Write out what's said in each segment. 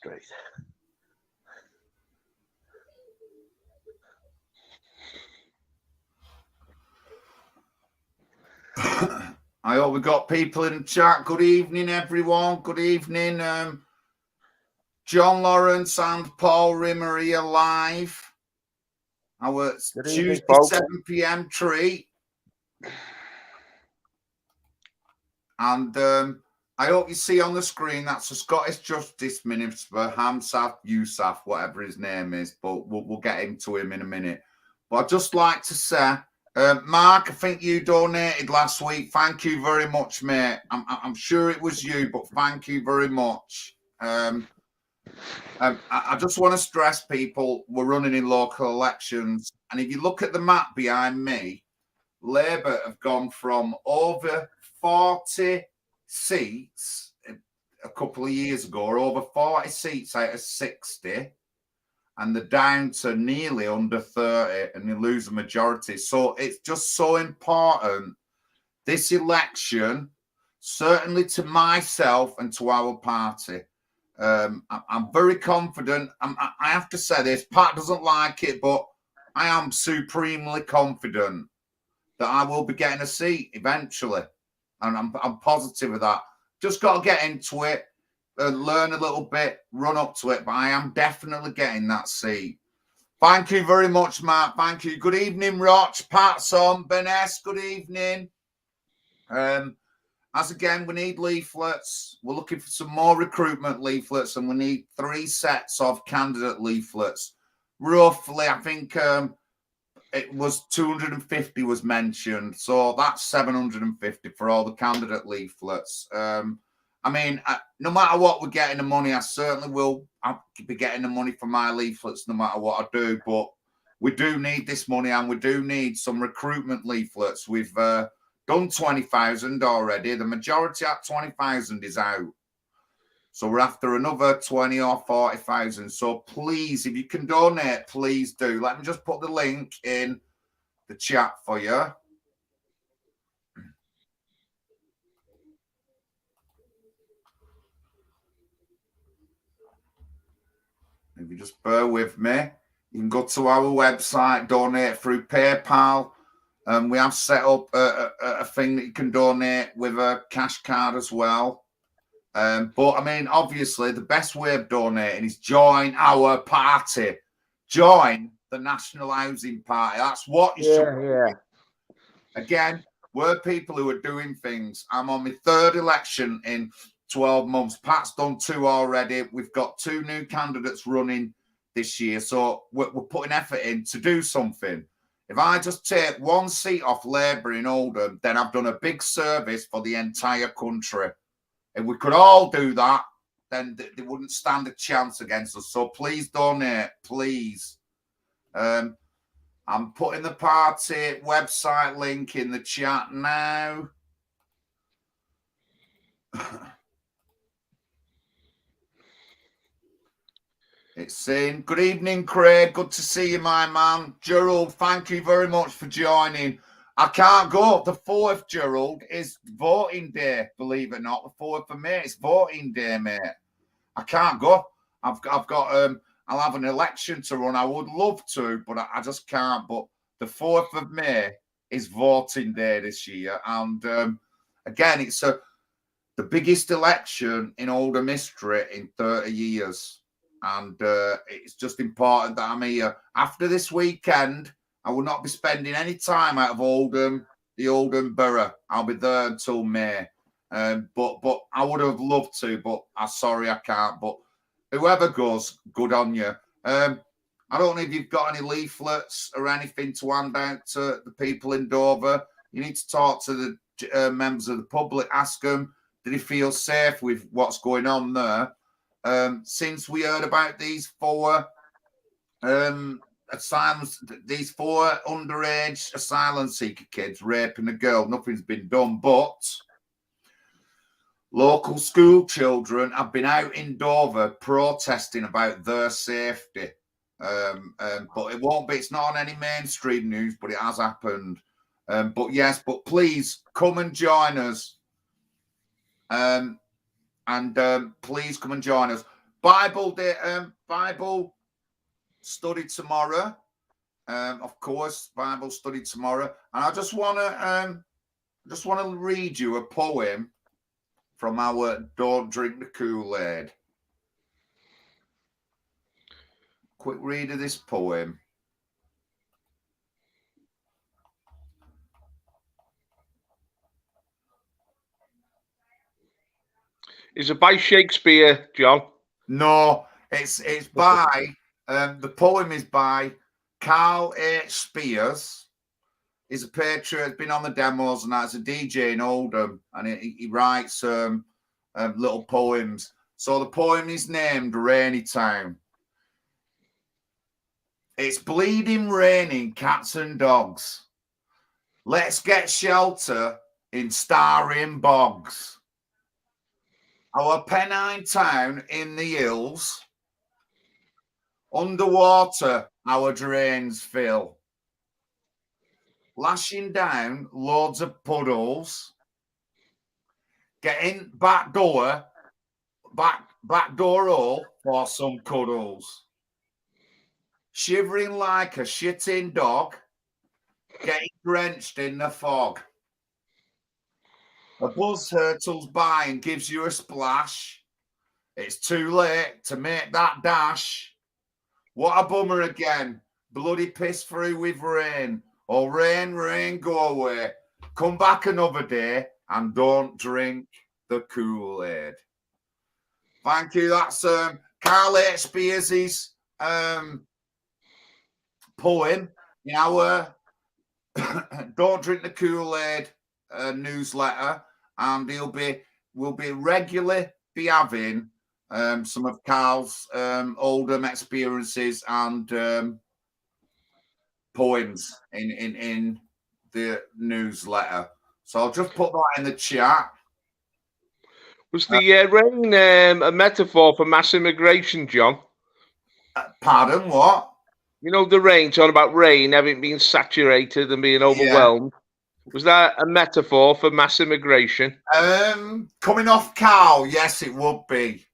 Street. I hope we got people in the chat. Good evening, everyone. Good evening. John Lawrence and Paul Rimmer here live. Our Tuesday 7 p.m. treat. And I hope you see on the screen that's the Scottish Justice Minister, Hamza Yusuf, whatever his name is, but we'll get into him in a minute. But I'd just like to say, Mark, I think you donated last week. Thank you very much, mate. I'm sure it was you, but thank you very much. I just want to stress people, we're running in local elections. And if you look at the map behind me, Labour have gone from over 40 seats a couple of years ago, or over 40 seats out of 60, and they're down to nearly under 30, and they lose a majority. So it's just so important, this election, certainly to myself and to our party. I'm very confident. I have to say this, Pat doesn't like it, but I am supremely confident that I will be getting a seat eventually. And I'm positive of that. Just got to get into it, learn a little bit, run up to it. But I am definitely getting that seat. Thank you very much, Mark. Thank you. Good evening, Roch, Pat's on, Ben S. Good evening. As again, we need leaflets. We're looking for some more recruitment leaflets, and we need 3 sets of candidate leaflets. Roughly, I think it was 250 was mentioned, so that's 750 for all the candidate leaflets. I mean, no matter what we're getting the money, I certainly will be getting the money for my leaflets no matter what I do, but we do need this money, and we do need some recruitment leaflets. We've done 20,000 already. The majority at 20,000 is out. So we're after another 20 or 40,000. So please, if you can donate, please do. Let me just put the link in the chat for you. If you just bear with me, you can go to our website, donate through PayPal. We have set up a thing that you can donate with a cash card as well. But I mean, obviously, the best way of donating is join our party. Join the National Housing Party. That's what you should do. Again, we're people who are doing things. I'm on my 3rd election in 12 months. Pat's done 2 already. We've got 2 new candidates running this year. So we're putting effort in to do something. If I just take 1 seat off Labour in Oldham, then I've done a big service for the entire country. If we could all do that, then they wouldn't stand a chance against us. So please donate, please. I'm putting the party website link in the chat now. It's in. Good evening, Craig. Good to see you, my man. Gerald, thank you very much for joining. I can't go. The 4th, Gerald, is voting day, believe it or not. The 4th of May, it's voting day, mate. I can't go. I've got I'll have an election to run. I would love to, but I just can't. But the 4th of May is voting day this year. And again, it's the biggest election in Oldham history in 30 years. And it's just important that I'm here. After this weekend, I will not be spending any time out of Oldham, the Oldham borough. I'll be there until May. But I would have loved to, but I'm sorry I can't. But whoever goes, good on you. I don't know if you've got any leaflets or anything to hand out to the people in Dover. You need to talk to the members of the public, ask them, do they feel safe with what's going on there? Since we heard about these 4 asylums, these 4 underage asylum seeker kids raping a girl, nothing's been done, but local school children have been out in Dover protesting about their safety. But it won't be, it's not on any mainstream news, but it has happened. But yes, but please come and join us. Please come and join us. Bible Day, Bible study tomorrow. Of course, Bible study tomorrow. And I just want to read you a poem from our Don't Drink the Kool-Aid. Quick read of this poem. Is it by Shakespeare, John? No, it's by the poem is by Carl H. Spears. He's a Patriot, been on the demos, and that's a DJ in Oldham, and he writes little poems. So the poem is named Rainy Town. It's bleeding raining cats and dogs. Let's get shelter in starring bogs. Our Pennine town in the hills. Underwater, our drains fill. Lashing down loads of puddles. Getting back door hole for some cuddles. Shivering like a shitting dog. Getting drenched in the fog. A buzz hurtles by and gives you a splash. It's too late to make that dash. What a bummer again. Bloody piss through with rain. Oh, rain, rain, go away. Come back another day and don't drink the Kool-Aid. Thank you. That's Carl H. Spears' poem in our Don't Drink the Kool-Aid newsletter, and we'll be regularly be having some of Carl's Oldham experiences and poems in the newsletter. So I'll just put that in the chat. Was the rain a metaphor for mass immigration, John? Pardon, what? You know, the rain, talking about rain having been saturated and being overwhelmed. Yeah. Was that a metaphor for mass immigration? Coming off Carl, yes, it would be.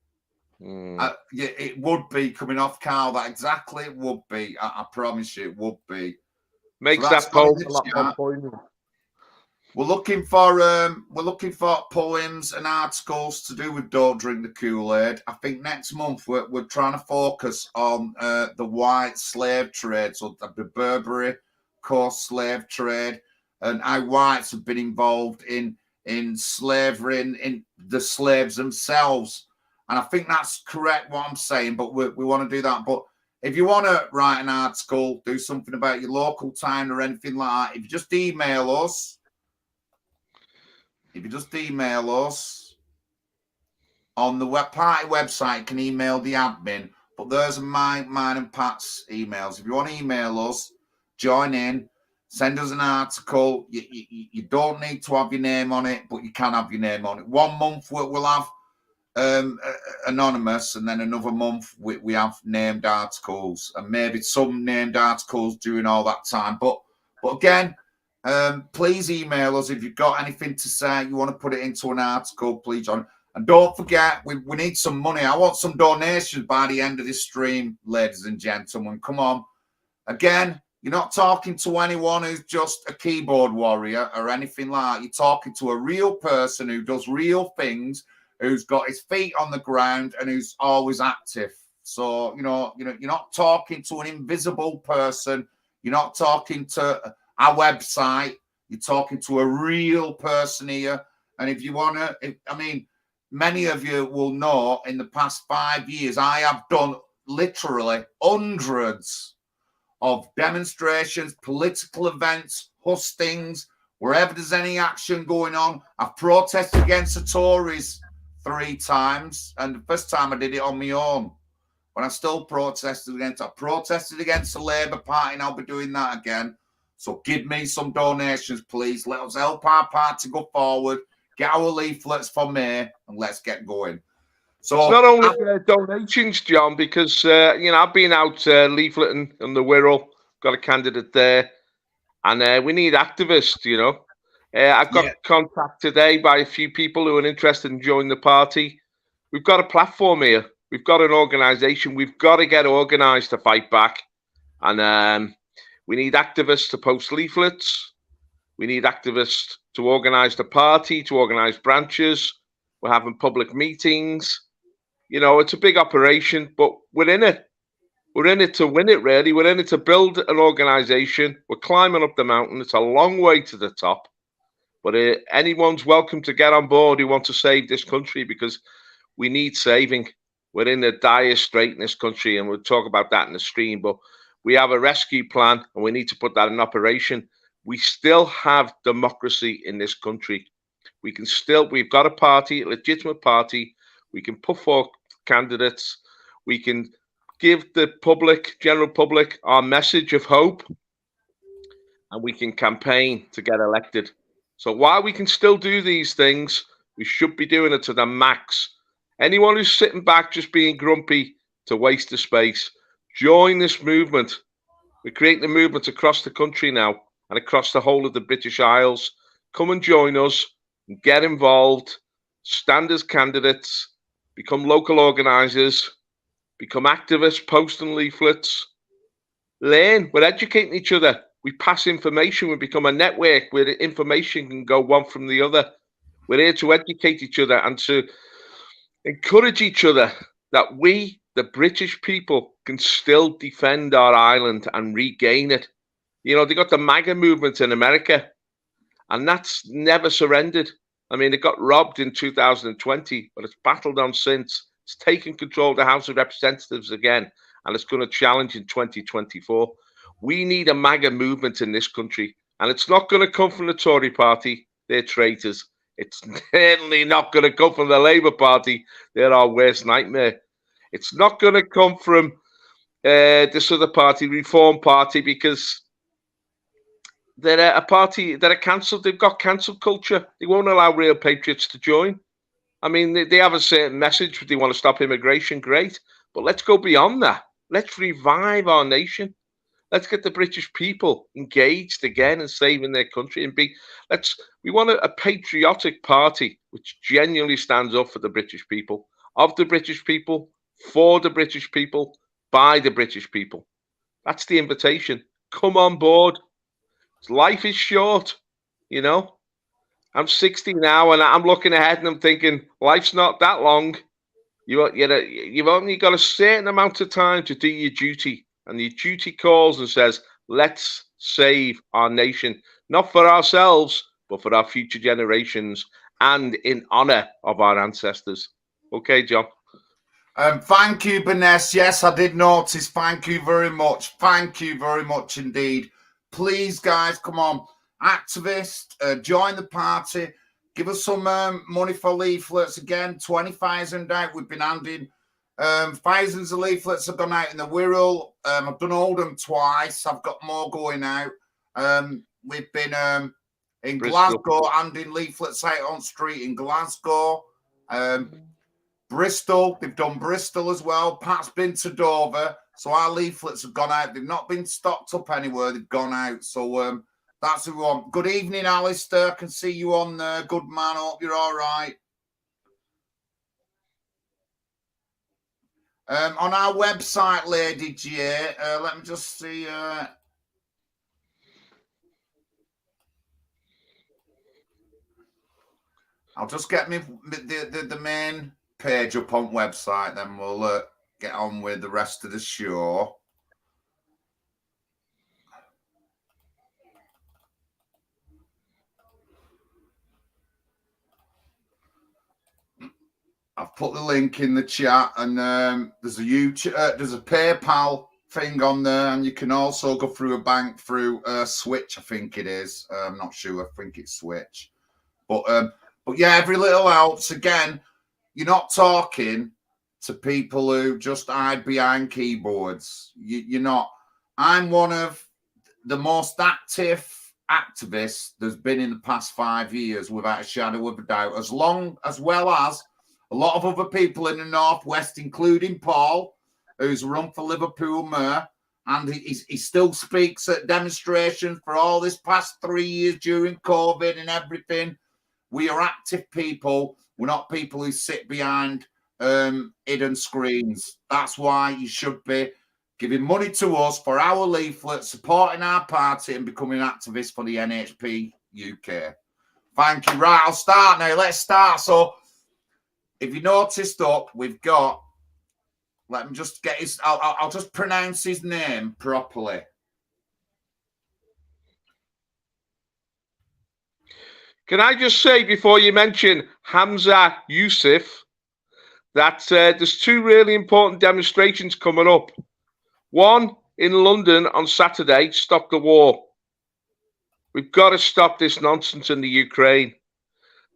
Yeah, it would be coming off Carl. That exactly it would be. I promise you, it would be. Makes so that poem a lot more poignant. We're looking for poems and articles to do with Don't Drink the Kool-Aid. I think next month we're trying to focus on the white slave trade, so the Burberry Coast slave trade, and how whites have been involved in slavery and in the slaves themselves. And I think that's correct what I'm saying, but we want to do that. But if you want to write an article, do something about your local town or anything like that, if you just email us on the party website, you can email the admin. But those are mine and Pat's emails. If you want to email us, join in, send us an article. You don't need to have your name on it, but you can have your name on it. 1 month we'll have anonymous, and then another month we have named articles, and maybe some named articles during all that time. But again, please email us if you've got anything to say. You want to put it into an article, please, John. And don't forget, we need some money. I want some donations by the end of this stream, ladies and gentlemen. Come on. Again, you're not talking to anyone who's just a keyboard warrior or anything like that. You're talking to a real person who does real things, who's got his feet on the ground and who's always active. So, you're not talking to an invisible person. You're not talking to our website. You're talking to a real person here. And if you want to, many of you will know in the past 5 years, I have done literally hundreds of demonstrations, political events, hustings, wherever there's any action going on. I've protested against the Tories 3 times, and the first time I did it on my own. When I still protested against the Labour Party, and I'll be doing that again. So give me some donations, please. Let us help our party go forward. Get our leaflets for May, and let's get going. So it's not only donations, John, because I've been out leafleting on the Wirral, got a candidate there, and we need activists. I've got contacted today by a few people who are interested in joining the party. We've got a platform here. We've got an organisation. We've got to get organised to fight back. And we need activists to post leaflets. We need activists to organise the party, to organise branches. We're having public meetings. You know, it's a big operation, but we're in it. We're in it to win it, really. We're in it to build an organisation. We're climbing up the mountain. It's a long way to the top. But anyone's welcome to get on board who wants to save this country, because we need saving. We're in a dire strait in this country, and we'll talk about that in the stream. But we have a rescue plan, and we need to put that in operation. We still have democracy in this country. We've got a party, a legitimate party. We can put forward candidates. We can give the public, general public, our message of hope, and we can campaign to get elected. So while we can still do these things, we should be doing it to the max. Anyone who's sitting back just being grumpy to waste the space, join this movement. We're creating a movement across the country now and across the whole of the British Isles. Come and join us and get involved, stand as candidates, become local organisers, become activists, posting leaflets, learn. We're educating each other. We pass information. We become a network where the information can go one from the other. We're here to educate each other and to encourage each other that we, the British people, can still defend our island and regain it. You know, they got the MAGA movement in America, and that's never surrendered. I mean, it got robbed in 2020, but it's battled on since. It's taken control of the House of Representatives again, and it's going to challenge in 2024. We need a MAGA movement in this country, and it's not going to come from the Tory party. They're traitors. It's certainly not going to come from the Labour Party. They're our worst nightmare. It's not going to come from this other party, Reform Party, because they're a party that are cancelled. They've got cancelled culture. They won't allow real patriots to join. I mean, they have a certain message. They want to stop immigration, great. But let's go beyond that. Let's revive our nation. Let's get the British people engaged again and saving their country. And we want a patriotic party which genuinely stands up for the British people, of the British people, for the British people, by the British people. That's the invitation. Come on board. Life is short, you know. I'm 60 now, and I'm looking ahead and I'm thinking, life's not that long. You've only got a certain amount of time to do your duty. And your duty calls and says, let's save our nation, not for ourselves, but for our future generations and in honour of our ancestors. Okay, John. Thank you, Berness. Yes, I did notice. Thank you very much. Thank you very much indeed. Please, guys, come on. Activists, join the party. Give us some money for leaflets. Again, 20,000 out. We've been handing thousands of leaflets have gone out in the Wirral. I've done Oldham twice. I've got more going out. We've been in Glasgow handing leaflets out on street in Glasgow. Bristol, they've done Bristol as well. Pat's been to Dover. So our leaflets have gone out. They've not been stocked up anywhere. They've gone out. So that's who we want. Good evening, Alistair. I can see you on there. Good man. Hope you're all right. On our website, Lady J, let me just see. I'll just get me the main page up on website, then we'll get on with the rest of the show. I've put the link in the chat, and there's a YouTube, there's a PayPal thing on there, and you can also go through a bank through Switch, I think it is. I'm not sure. I think it's Switch, but yeah, every little helps. Again, you're not talking to people who just hide behind keyboards. You're not. I'm one of the most active activists there's been in the past 5 years, without a shadow of a doubt. As well as a lot of other people in the Northwest, including Paul, who's run for Liverpool Mayor, and he still speaks at demonstrations for all this past 3 years during COVID and everything. We are active people. We're not people who sit behind hidden screens. That's why you should be giving money to us for our leaflet, supporting our party, and becoming activists for the NHP UK. Thank you. Right, I'll start now. Let's start. So, if you noticed up, we've got. Let me just get his. I'll just pronounce his name properly. Can I just say before you mention Hamza Yusuf that there's two really important demonstrations coming up. One in London on Saturday, Stop the War. We've got to stop this nonsense in the Ukraine.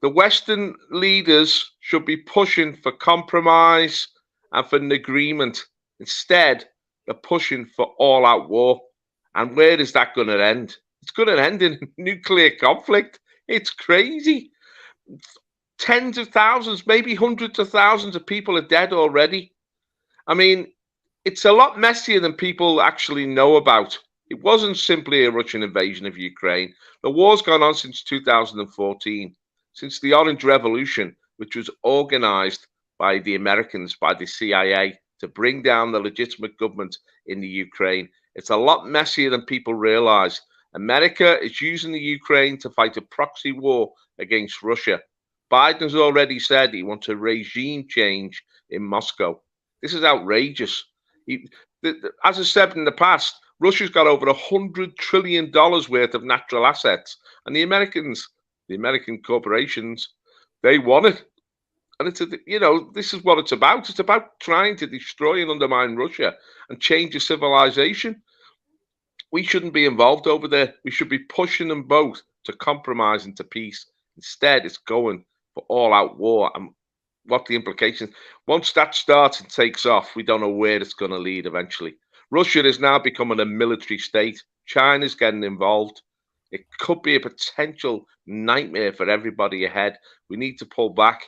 The Western leaders should be pushing for compromise and for an agreement. Instead, they're pushing for all-out war. And where is that going to end? It's going to end in nuclear conflict. It's crazy. Tens of thousands, maybe hundreds of thousands of people are dead already. I mean, it's a lot messier than people actually know about. It wasn't simply a Russian invasion of Ukraine. The war's gone on since 2014, since the Orange Revolution, which was organized by the Americans, by the CIA, to bring down the legitimate government in the Ukraine. It's a lot messier than people realize. America is using the Ukraine to fight a proxy war against Russia. Biden's already said he wants a regime change in Moscow. This is outrageous. As I said in the past, Russia's got over $100 trillion worth of natural assets, and the American corporations, they want it. And this is what it's about. It's about trying to destroy and undermine Russia and change the civilization. We shouldn't be involved over there. We should be pushing them both to compromise and to peace. Instead, it's going for all-out war. And what the implications, once that starts and takes off, we don't know where it's going to lead eventually. Russia is now becoming a military state. China's getting involved. It could be a potential nightmare for everybody ahead. We need to pull back.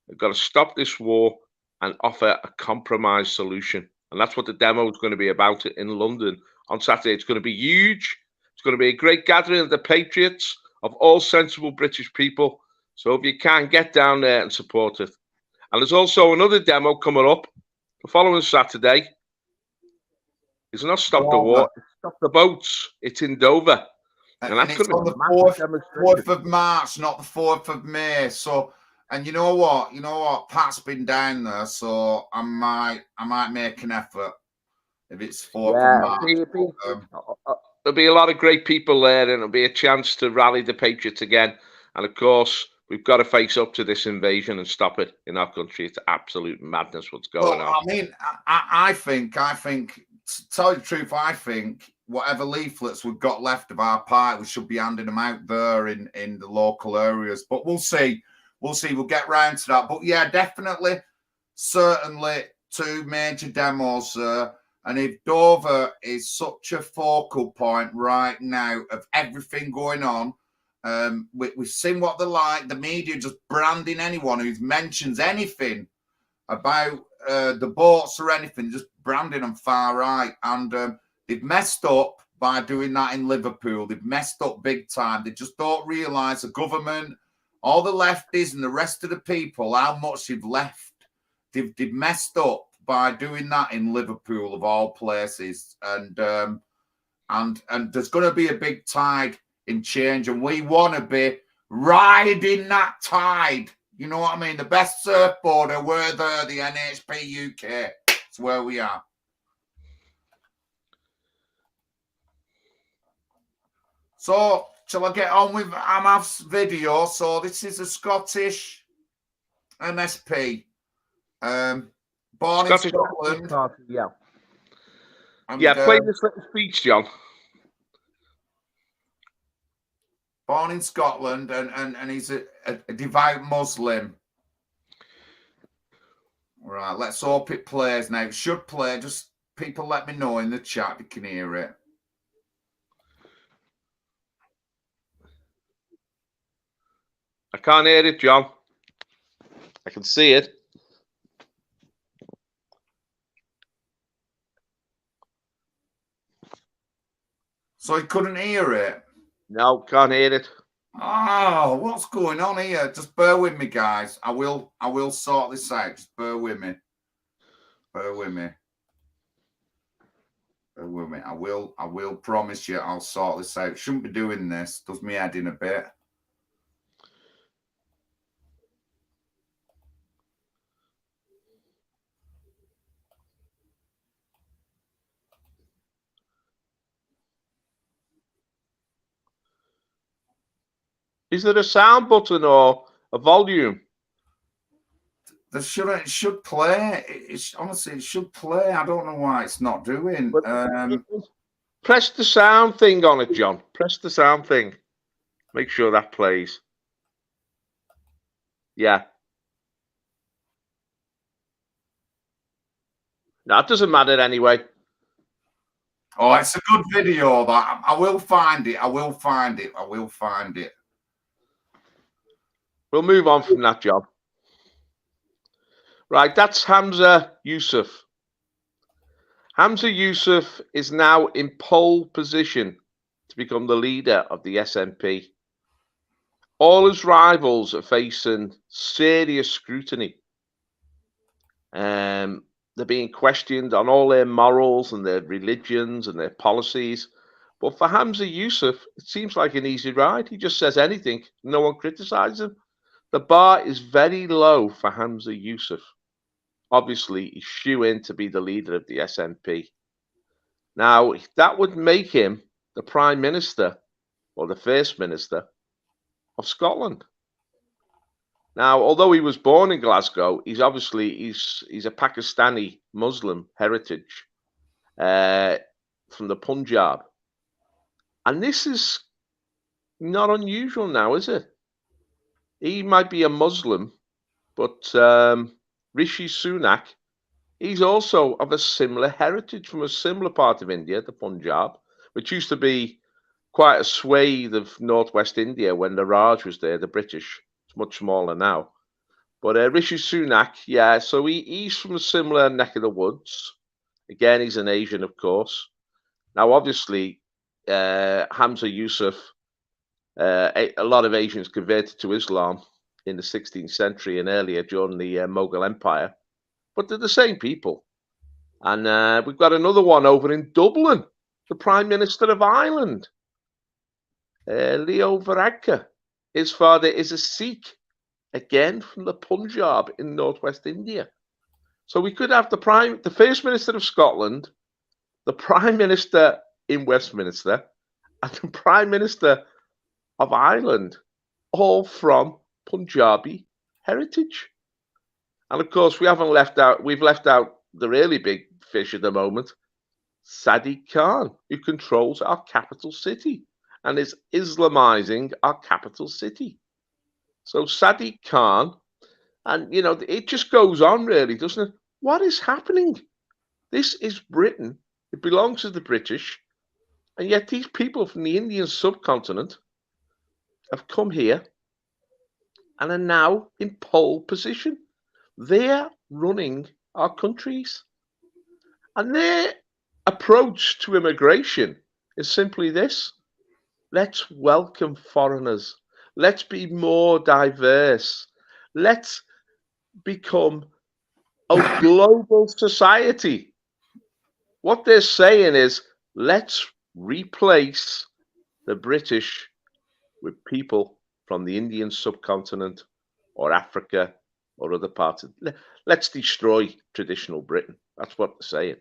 We've got to stop this war and offer a compromise solution. And that's what the demo is going to be about in London on Saturday. It's going to be huge. It's going to be a great gathering of the Patriots, of all sensible British people. So if you can, get down there and support it. And there's also another demo coming up the following Saturday. It's not Stop the War, it's Stop the Boats. It's in Dover. And that's it's on the 4th of March, not the 4th of May. So, and you know what? Pat's been down there, so I might make an effort if it's 4th of March. There'll be a lot of great people there, and it'll be a chance to rally the Patriots again. And of course, we've got to face up to this invasion and stop it in our country. It's absolute madness what's going on. I mean, I think, to tell you the truth, I think whatever leaflets we've got left of our party, we should be handing them out there in the local areas. But we'll see. We'll get round to that. But yeah, definitely, certainly two major demos. And if Dover is such a focal point right now of everything going on, we've seen what they're like. The media just branding anyone who mentions anything about the boats or anything, just branding them far right. And they've messed up by doing that in Liverpool. They've messed up big time. They just don't realise the government, all the lefties and the rest of the people, how much they've left. They've messed up by doing that in Liverpool, of all places. And there's going to be a big tide in change, and we want to be riding that tide. You know what I mean? The best surfboarder, we're there, the NHP UK. It's where we are. So, shall I get on with Hamaz's video? So, this is a Scottish MSP. Born in Scotland. Party, yeah. Play this little speech, John. Born in Scotland, and he's a devout Muslim. Right, let's hope it plays now. It should play. Just people let me know in the chat if you can hear it. I can't hear it, John. I can see it. So he couldn't hear it? No, can't hear it. Oh, what's going on here? Just bear with me, guys. I will sort this out. Just bear with me. Bear with me. Bear with me. I will promise you I'll sort this out. Shouldn't be doing this. Does me head in a bit. Is there a sound button or a volume? It should play. Honestly, it should play. I don't know why it's not doing. Press the sound thing on it, John. Press the sound thing. Make sure that plays. Yeah. No, it doesn't matter anyway. Oh, it's a good video. That I will find it. I will find it. I will find it. We'll move on from that, John. Right, that's Hamza Yusuf. Hamza Yusuf is now in pole position to become the leader of the SNP. All his rivals are facing serious scrutiny. They're being questioned on all their morals and their religions and their policies. But for Hamza Yusuf, it seems like an easy ride. He just says anything. No one criticizes him. The bar is very low for Hamza Yusuf. Obviously, he's shoe in to be the leader of the SNP. Now, that would make him the Prime Minister or the First Minister of Scotland. Now, although he was born in Glasgow, he's a Pakistani Muslim heritage from the Punjab. And this is not unusual now, is it? He might be a Muslim, but Rishi Sunak, he's also of a similar heritage from a similar part of India, the Punjab, which used to be quite a swathe of northwest India when the Raj was there, the British. It's much smaller now. But Rishi Sunak, yeah, so he's from a similar neck of the woods. Again, he's an Asian, of course. Now, obviously, Hamza Yusuf, a lot of Asians converted to Islam in the 16th century and earlier during the Mughal Empire. But they're the same people. And we've got another one over in Dublin, the Prime Minister of Ireland, Leo Varadkar. His father is a Sikh, again from the Punjab in northwest India. So we could have the First Minister of Scotland, the Prime Minister in Westminster, and the Prime Minister of Ireland, all from Punjabi heritage. And of course, we've left out the really big fish at the moment, Sadiq Khan, who controls our capital city and is Islamizing our capital city. So Sadiq Khan, and it just goes on really, doesn't it? What is happening? This is Britain. It belongs to the British. And yet these people from the Indian subcontinent have come here and are now in pole position. They're running our countries. And their approach to immigration is simply this. Let's welcome foreigners. Let's be more diverse. Let's become a global society. What they're saying is, let's replace the British with people from the Indian subcontinent or Africa or other parts of let's destroy traditional Britain. That's what they're saying.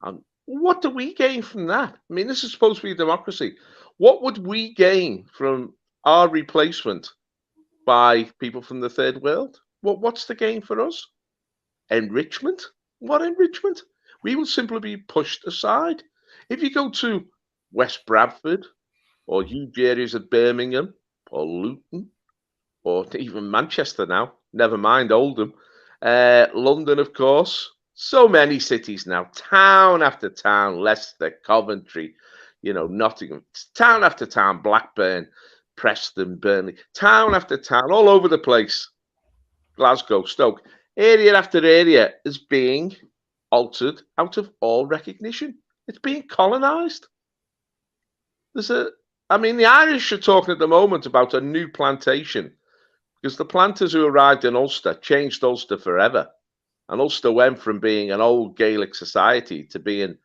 And what do we gain from that? I mean, this is supposed to be a democracy. What would we gain from our replacement by people from the third world? What's the gain for us? Enrichment? What enrichment? We will simply be pushed aside. If you go to West Bradford or huge areas of Birmingham or Luton or even Manchester now, never mind Oldham, London, of course, so many cities now, town after town, Leicester, Coventry, Nottingham, town after town, Blackburn, Preston, Burnley, town after town, all over the place, Glasgow, Stoke, area after area is being altered out of all recognition. It's being colonised. There's a I mean, the Irish are talking at the moment about a new plantation because the planters who arrived in Ulster changed Ulster forever. And Ulster went from being an old Gaelic society to being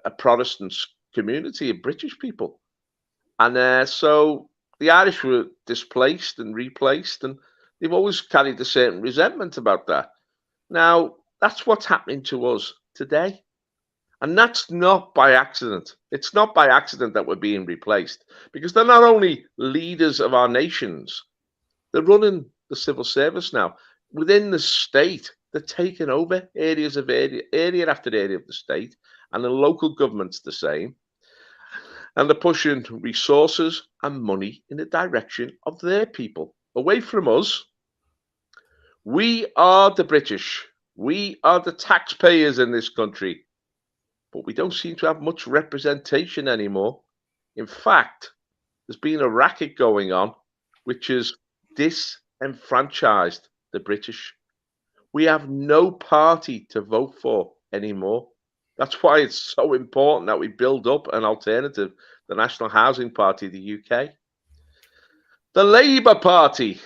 a Protestant community of British people. And so the Irish were displaced and replaced, and they've always carried a certain resentment about that. Now, that's what's happening to us today. And that's not by accident. It's not by accident that we're being replaced, because they're not only leaders of our nations, they're running the civil service now. Within the state, they're taking over area after area of the state, and the local government's the same. And they're pushing resources and money in the direction of their people, away from us. We are the British. We are the taxpayers in this country. But we don't seem to have much representation anymore. In fact, there's been a racket going on which has disenfranchised the British. We have no party to vote for anymore. That's why it's so important that we build up an alternative, the National Housing Party of the UK. The Labour Party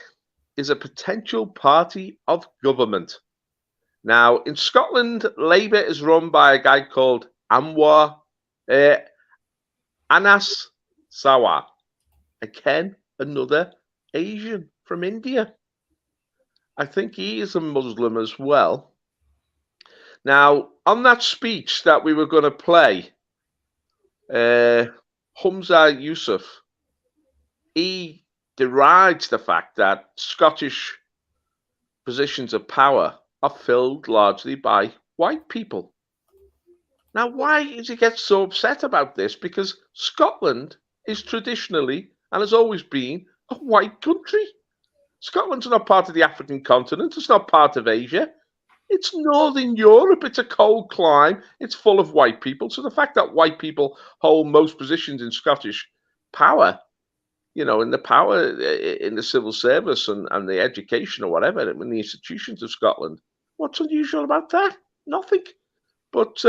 is a potential party of government. Now, in Scotland, Labour is run by a guy called Anas Sawa. Again, another Asian from India. I think he is a Muslim as well. Now, on that speech that we were going to play, Hamza Yusuf, he derides the fact that Scottish positions of power are filled largely by white people. Now, why does he get so upset about this? Because Scotland is traditionally and has always been a white country. Scotland's not part of the African continent. It's not part of Asia. It's Northern Europe. It's a cold climate. It's full of white people. So the fact that white people hold most positions in Scottish power, you know, in the power in the civil service and the education or whatever, in the institutions of Scotland, what's unusual about that? Nothing. But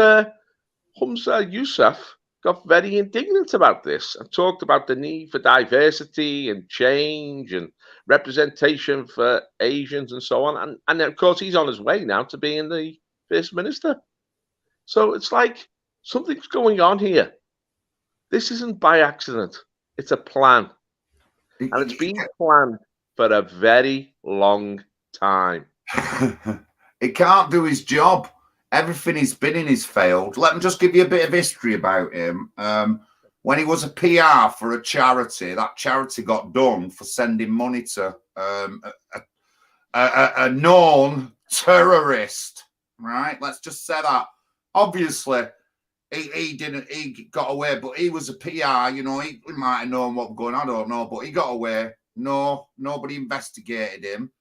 Hamza Yusuf got very indignant about this and talked about the need for diversity and change and representation for Asians and so on. And of course, he's on his way now to being the First Minister. So it's like something's going on here. This isn't by accident. It's a plan. And it's been planned for a very long time. He can't do his job. Everything he's been in is failed. Let me just give you a bit of history about him. When he was a PR for a charity, that charity got done for sending money to a known terrorist, right? Let's just say that. Obviously, he got away, but he was a PR, you know, he might have known what was going on, I don't know, but he got away. No, nobody investigated him.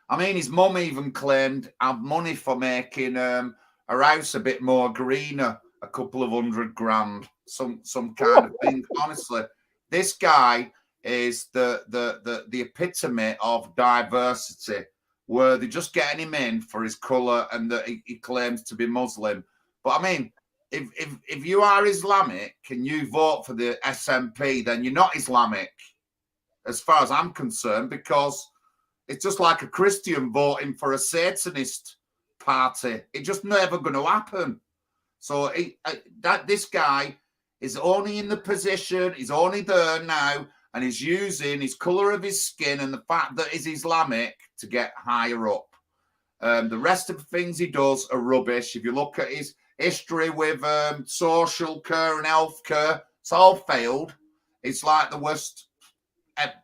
I mean, his mum even claimed had money for making her house a bit more greener, a couple of $100,000, some kind of thing. Honestly, this guy is the epitome of diversity, where they're just getting him in for his colour and that he claims to be Muslim. But I mean, if you are Islamic and you vote for the SNP, then you're not Islamic, as far as I'm concerned, because it's just like a Christian voting for a Satanist party. It's just never going to happen. So this guy is only in the position, he's only there now, and he's using his colour of his skin and the fact that he's Islamic to get higher up. The rest of the things he does are rubbish. If you look at his history with social care and health care, it's all failed. It's like the worst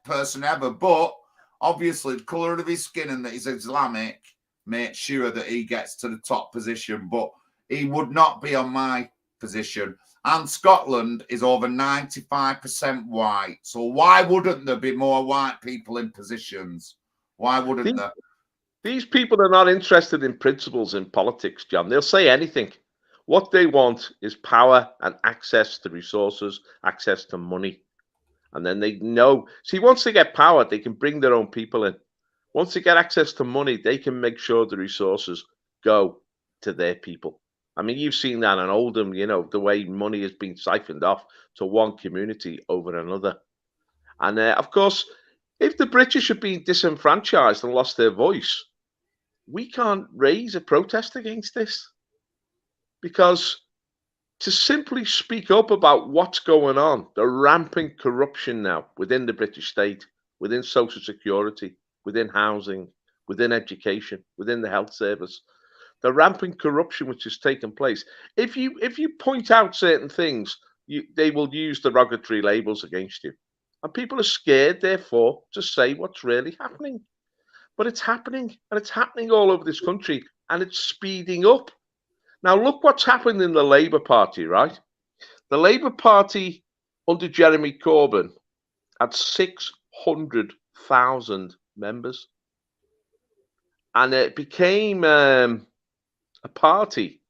person ever. But obviously, the colour of his skin and that he's Islamic makes sure that he gets to the top position. But he would not be on my position. And Scotland is over 95% white. So why wouldn't there be more white people in positions? Why wouldn't there? These people are not interested in principles in politics, John. They'll say anything. What they want is power and access to resources, access to money. And then they know. See, once they get power, they can bring their own people in. Once they get access to money, they can make sure the resources go to their people. I mean, you've seen that in Oldham, you know, the way money has been siphoned off to one community over another. And of course, if the British have been disenfranchised and lost their voice, we can't raise a protest against this, because to simply speak up about what's going on, the rampant corruption now within the British state, within social security, within housing, within education, within the health service, the rampant corruption which has taken place. If you point out certain things, they will use derogatory labels against you. And people are scared, therefore, to say what's really happening. But it's happening, and it's happening all over this country, and it's speeding up. Now, look what's happened in the Labour Party, right? The Labour Party under Jeremy Corbyn had 600,000 members. And it became a party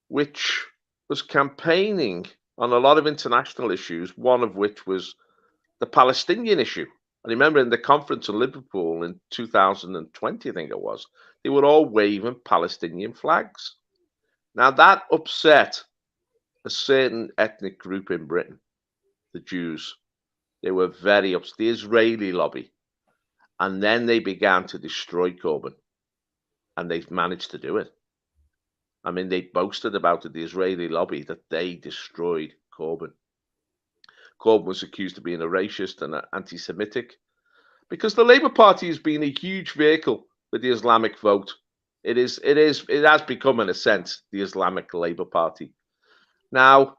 which was campaigning on a lot of international issues, one of which was the Palestinian issue. I remember in the conference in Liverpool in 2020, I think it was, they were all waving Palestinian flags. Now, that upset a certain ethnic group in Britain, the Jews. They were very upset, the Israeli lobby. And then they began to destroy Corbyn. And they've managed to do it. I mean, they boasted about it, the Israeli lobby, that they destroyed Corbyn. Corbyn was accused of being a racist and anti-Semitic, because the Labour Party has been a huge vehicle for the Islamic vote. It has become, in a sense, the Islamic Labour Party. Now,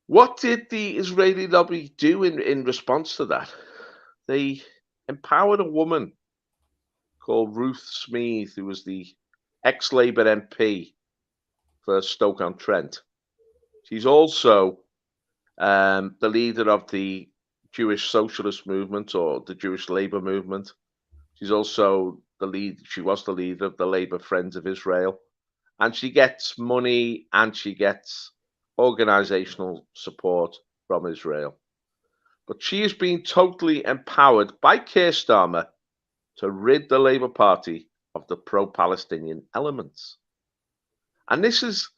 what did the Israeli lobby do in response to that? They empowered a woman called Ruth Smeeth, who was the ex-Labour MP for Stoke-on-Trent. She's also the leader of the Jewish Socialist movement, or the Jewish Labour movement. She's also she was the leader of the Labour Friends of Israel. And she gets money and she gets organizational support from Israel. But she has been totally empowered by Keir Starmer to rid the Labour Party of the pro-Palestinian elements. And this has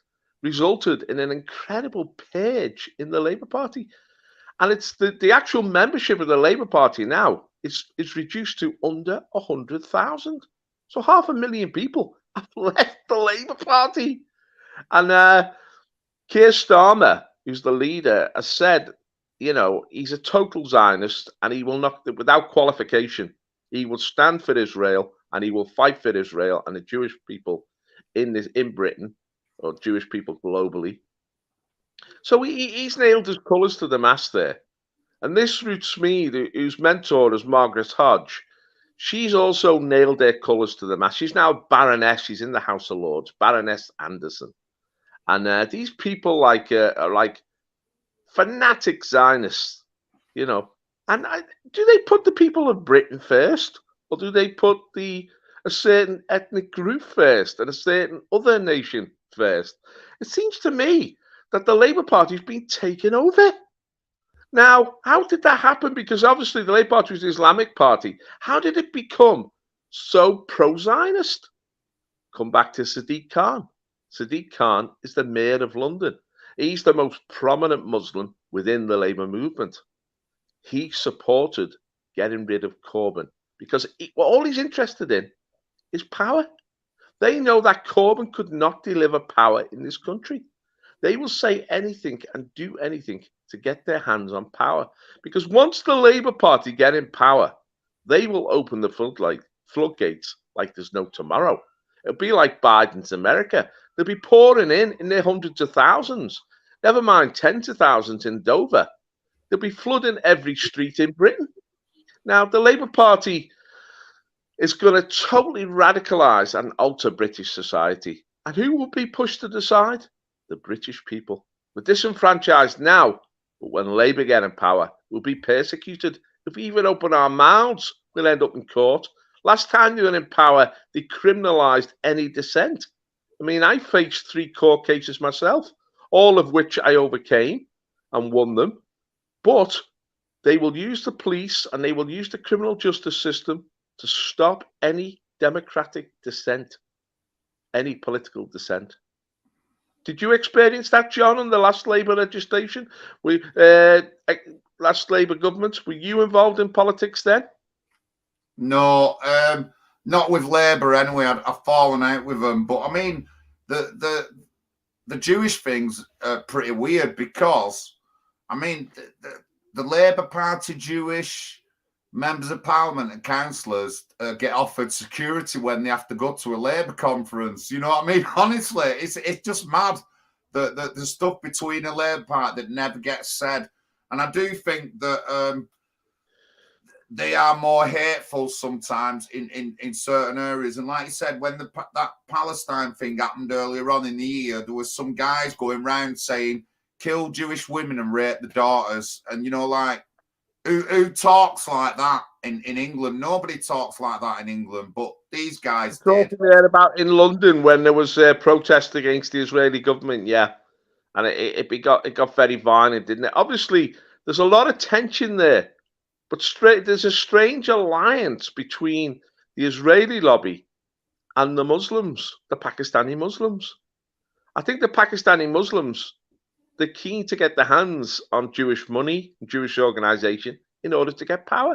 resulted in an incredible purge in the Labour Party. And it's the actual membership of the Labour Party now is reduced to under 100,000. So 500,000 people have left the Labour Party. And Keir Starmer, who's the leader, has said, you know, he's a total Zionist, and he will not, without qualification, he will stand for Israel, and he will fight for Israel and the Jewish people in Britain, or Jewish people globally. So he's nailed his colours to the mast there. And this Ruth Smeeth, whose mentor is Margaret Hodge, she's also nailed their colours to the mast. She's now Baroness. She's in the House of Lords, Baroness Anderson. And these people are like fanatic Zionists, you know. And do they put the people of Britain first, or do they put a certain ethnic group first and a certain other nation first? It seems to me that the Labour Party has been taken over. Now, how did that happen? Because obviously the Labour Party was the Islamic Party. How did it become so pro-Zionist? Come back to Sadiq Khan. Sadiq Khan is the Mayor of London. He's the most prominent Muslim within the Labour movement. He supported getting rid of Corbyn because all he's interested in is power. They know that Corbyn could not deliver power in this country. They will say anything and do anything to get their hands on power. Because once the Labour Party get in power, they will open the floodgates like there's no tomorrow. It'll be like Biden's America. They'll be pouring in their hundreds of thousands. Never mind tens of thousands in Dover. They'll be flooding every street in Britain. Now, the Labour Party is going to totally radicalise and alter British society. And who will be pushed to the side? The British people. We're disenfranchised now, but when Labour get in power, we'll be persecuted. If we even open our mouths, we'll end up in court. Last time they were in power, they criminalised any dissent. I mean, I faced 3 court cases myself, all of which I overcame and won them. But they will use the police and they will use the criminal justice system to stop any democratic dissent, any political dissent. Did you experience that, John, in the last Labour legislation? Last Labour government, were you involved in politics then? No, not with Labour anyway. I've fallen out with them. But I mean, the Jewish thing's pretty weird because, I mean, the Labour Party Jewish members of Parliament and councillors get offered security when they have to go to a Labour conference. You know what I mean? Honestly, it's just mad. The stuff between the Labour Party that never gets said. And I do think that they are more hateful sometimes in certain areas. And like you said, when that Palestine thing happened earlier on in the year, there was some guys going around saying, kill Jewish women and rape the daughters. And, you know, like, who talks like that in England? Nobody talks like that in England, but these guys did. Talking about in London when there was a protest against the Israeli government, yeah. And it got very violent, didn't it? Obviously, there's a lot of tension there. But there's a strange alliance between the Israeli lobby and the Muslims, the Pakistani Muslims. I think the Pakistani Muslims, they're keen to get their hands on Jewish money, Jewish organisation, in order to get power.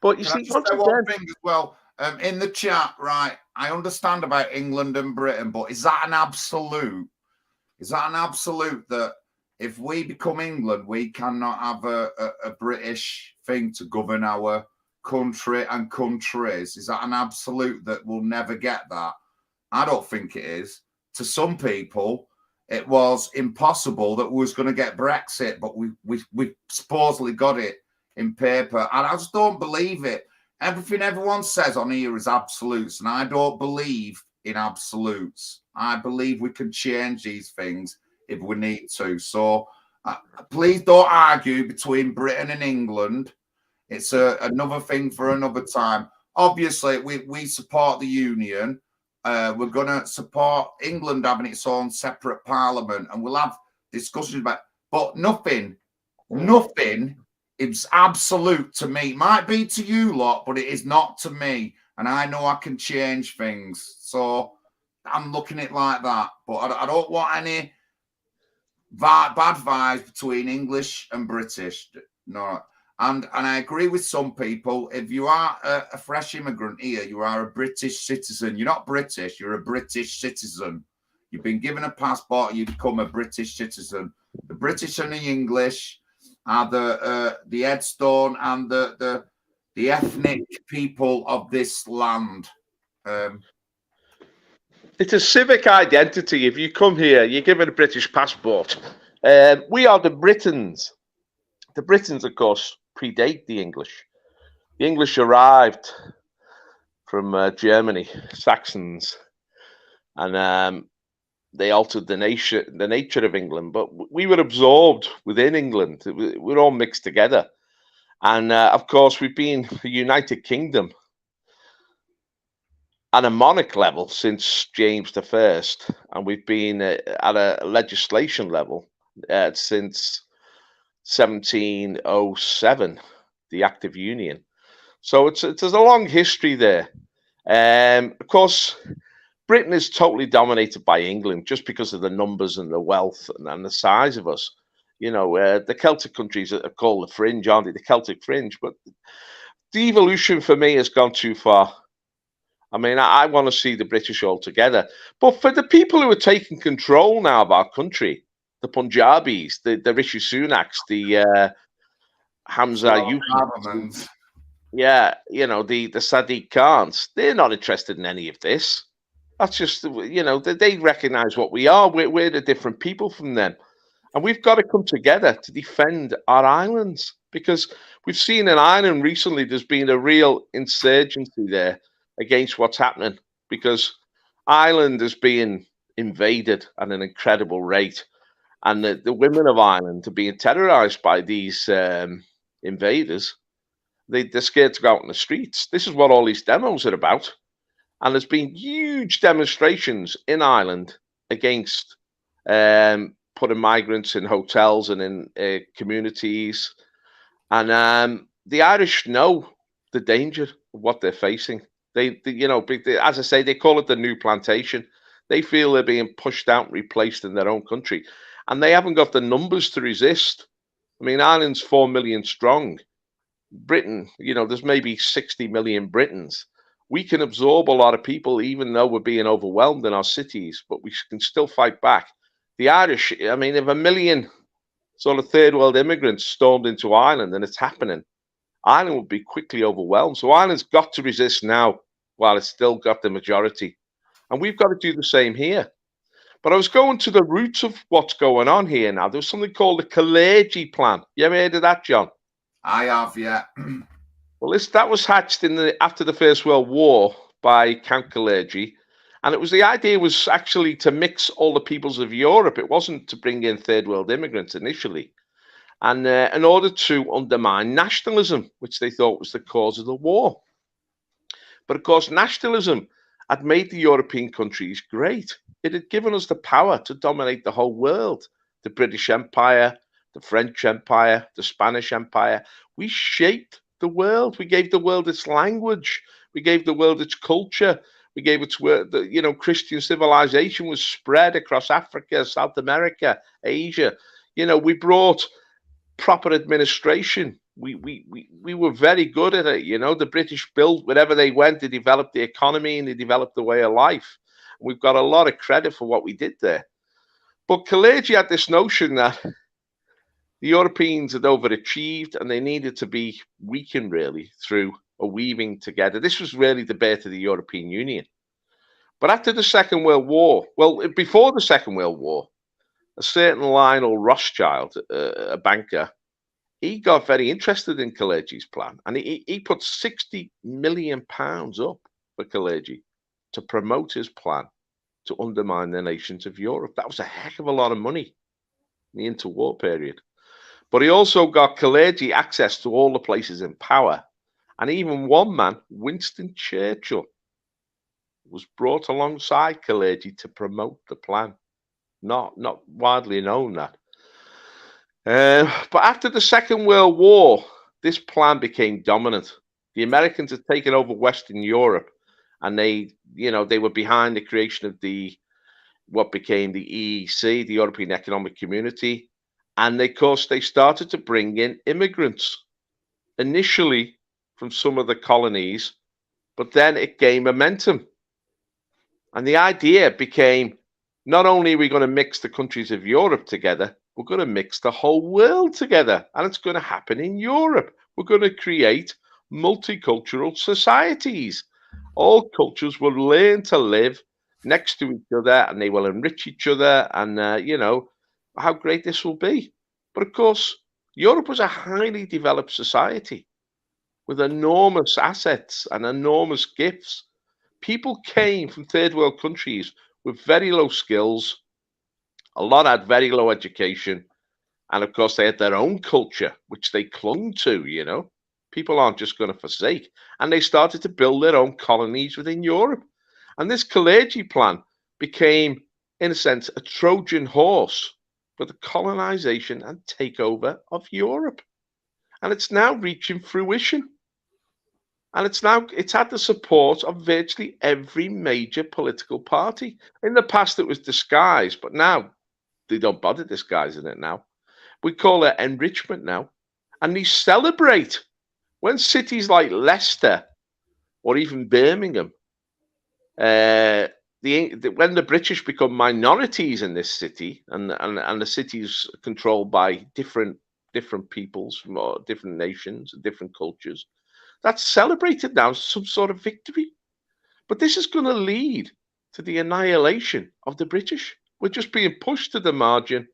But you see, once again, one thing as well, in the chat, right? I understand about England and Britain, but is that an absolute? Is that an absolute that if we become England, we cannot have a British thing to govern our country and countries? Is that an absolute that we'll never get that? I don't think it is. To some people, it was impossible that we was going to get Brexit, but we supposedly got it in paper. And I just don't believe it. Everything everyone says on here is absolutes, and I don't believe in absolutes. I believe we can change these things if we need to. So please don't argue between Britain and England. It's another thing for another time. Obviously, we support the union. We're going to support England having its own separate parliament, and we'll have discussions about, but nothing is absolute to me. It might be to you lot, but it is not to me. And I know I can change things. So I'm looking at it like that. But I don't want any bad vibes between English and British. No. And I agree with some people. If you are a fresh immigrant here, you are a British citizen. You're not British. You're a British citizen. You've been given a passport. You become a British citizen. The British and the English are the headstone and the ethnic people of this land. It's a civic identity. If you come here, you're given a British passport. We are the Britons. The Britons, of course, predate the English. The English arrived from Germany, Saxons, and they altered the nature of England. But we were absorbed within England. We're all mixed together. And, of course, we've been a United Kingdom at a monarch level since James I, and we've been at a legislation level since 1707, the Act of Union. So there's a long history there. Of course, Britain is totally dominated by England just because of the numbers and the wealth and the size of us. You know, the Celtic countries are called the fringe, aren't they? The Celtic fringe. But the evolution for me has gone too far. I mean, I want to see the British all together. But for the people who are taking control now of our country, the Punjabis, the Rishi Sunaks, the Hamza Yusuf, yeah, you know, the Sadiq Khans, they're not interested in any of this. That's just, you know, they recognise what we are. We're the different people from them. And we've got to come together to defend our islands, because we've seen in Ireland recently there's been a real insurgency there against what's happening, because Ireland is being invaded at an incredible rate. And the women of Ireland are being terrorised by these invaders. They're scared to go out in the streets. This is what all these demos are about. And there's been huge demonstrations in Ireland against putting migrants in hotels and in communities. And the Irish know the danger of what they're facing. They you know, as I say, they call it the new plantation. They feel they're being pushed out and replaced in their own country. And they haven't got the numbers to resist. I mean, Ireland's 4 million strong. Britain, there's maybe 60 million Britons. We can absorb a lot of people, even though we're being overwhelmed in our cities, but we can still fight back. The Irish, I mean, if 1 million sort of third world immigrants stormed into Ireland, and it's happening, Ireland would be quickly overwhelmed. So Ireland's got to resist now while it's still got the majority. And we've got to do the same here. But I was going to the roots of what's going on here now. There's something called the Kalergi Plan. You ever heard of that, John? I have, yeah. Well, that was hatched after the First World War by Count Kalergi. And the idea was actually to mix all the peoples of Europe. It wasn't to bring in third world immigrants initially. And in order to undermine nationalism, which they thought was the cause of the war. But of course, nationalism had made the European countries great. It had given us the power to dominate the whole world. The British Empire, the French Empire, the Spanish Empire. We shaped the world. We gave the world its language. We gave the world its culture. We gave it to Christian civilization was spread across Africa, South America, Asia. We brought proper administration. We were very good at it. The British built, wherever they went, they developed the economy and they developed the way of life. We've got a lot of credit for what we did there. But Kalergi had this notion that the Europeans had overachieved and they needed to be weakened really through a weaving together. This was really the birth of the European Union. But after the Second World War, before the Second World War, a certain Lionel Rothschild, a banker, he got very interested in Kalergi's plan, and he put £60 million up for Kalergi to promote his plan to undermine the nations of Europe. That was a heck of a lot of money in the interwar period. But he also got Kalergi access to all the places in power. And even one man, Winston Churchill, was brought alongside Kalergi to promote the plan. Not widely known that. But after the Second World War, this plan became dominant. The Americans had taken over Western Europe, and they were behind the creation of what became the EEC, the European Economic Community. And of course, they started to bring in immigrants, initially from some of the colonies, but then it gained momentum. And the idea became, not only are we going to mix the countries of Europe together, we're going to mix the whole world together. And it's going to happen in Europe. We're going to create multicultural societies. All cultures will learn to live next to each other, and they will enrich each other. And, how great this will be. But of course, Europe was a highly developed society with enormous assets and enormous gifts. People came from third world countries with very low skills. A lot had very low education. And of course, they had their own culture, which they clung to, People aren't just going to forsake. And they started to build their own colonies within Europe. And this Kalergi plan became, in a sense, a Trojan horse for the colonization and takeover of Europe. And it's now reaching fruition. And it's had the support of virtually every major political party. In the past, it was disguised, but now they don't bother disguising it now. We call it enrichment now. And they celebrate when cities like Leicester or even Birmingham, when the British become minorities in this city, and the city's controlled by different peoples from different nations and different cultures, that's celebrated now as some sort of victory. But this is going to lead to the annihilation of the British. We're just being pushed to the margin.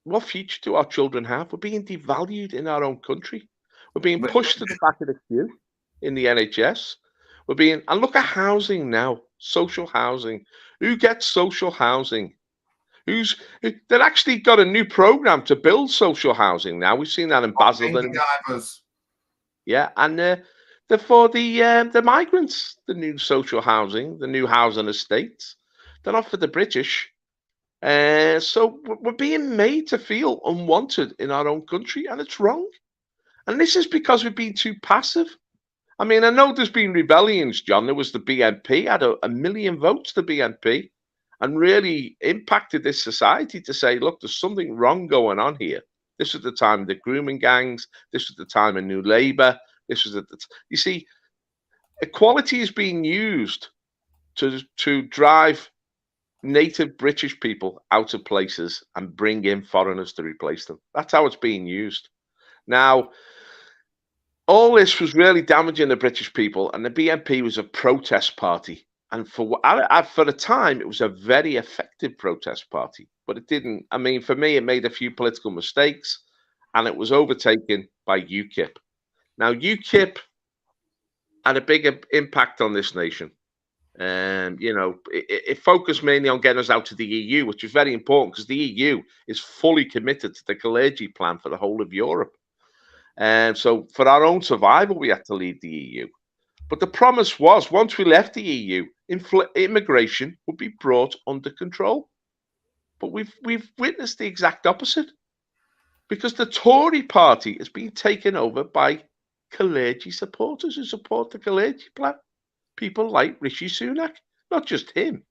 What future do our children have? We're being devalued in our own country. We're being pushed to the back of the queue in the NHS. And look at housing now, social housing. Who gets social housing? They've actually got a new program to build social housing now. We've seen that in Basel. Yeah, and they're for the migrants, the new social housing, the new housing estates. They're not for the British. So we're being made to feel unwanted in our own country, and it's wrong. And this is because we've been too passive. I mean, I know there's been rebellions, John. There was the BNP, had a million votes, the BNP, and really impacted this society to say, look, there's something wrong going on here. This was the time of the grooming gangs. This was the time of New Labour. This was you see, equality is being used to drive native British people out of places and bring in foreigners to replace them. That's how it's being used. Now, all this was really damaging the British people, and the BNP was a protest party. And for the time, it was a very effective protest party. But it didn't. I mean, for me, it made a few political mistakes, and it was overtaken by UKIP. Now, UKIP had a big impact on this nation. You know, it focused mainly on getting us out of the EU, which is very important because the EU is fully committed to the Kalergi plan for the whole of Europe. And so for our own survival, we had to leave the EU. But the promise was, once we left the EU, immigration would be brought under control. But we've witnessed the exact opposite, because the Tory party has been taken over by Kalergi supporters who support the Kalergi plan. People like Rishi Sunak, not just him,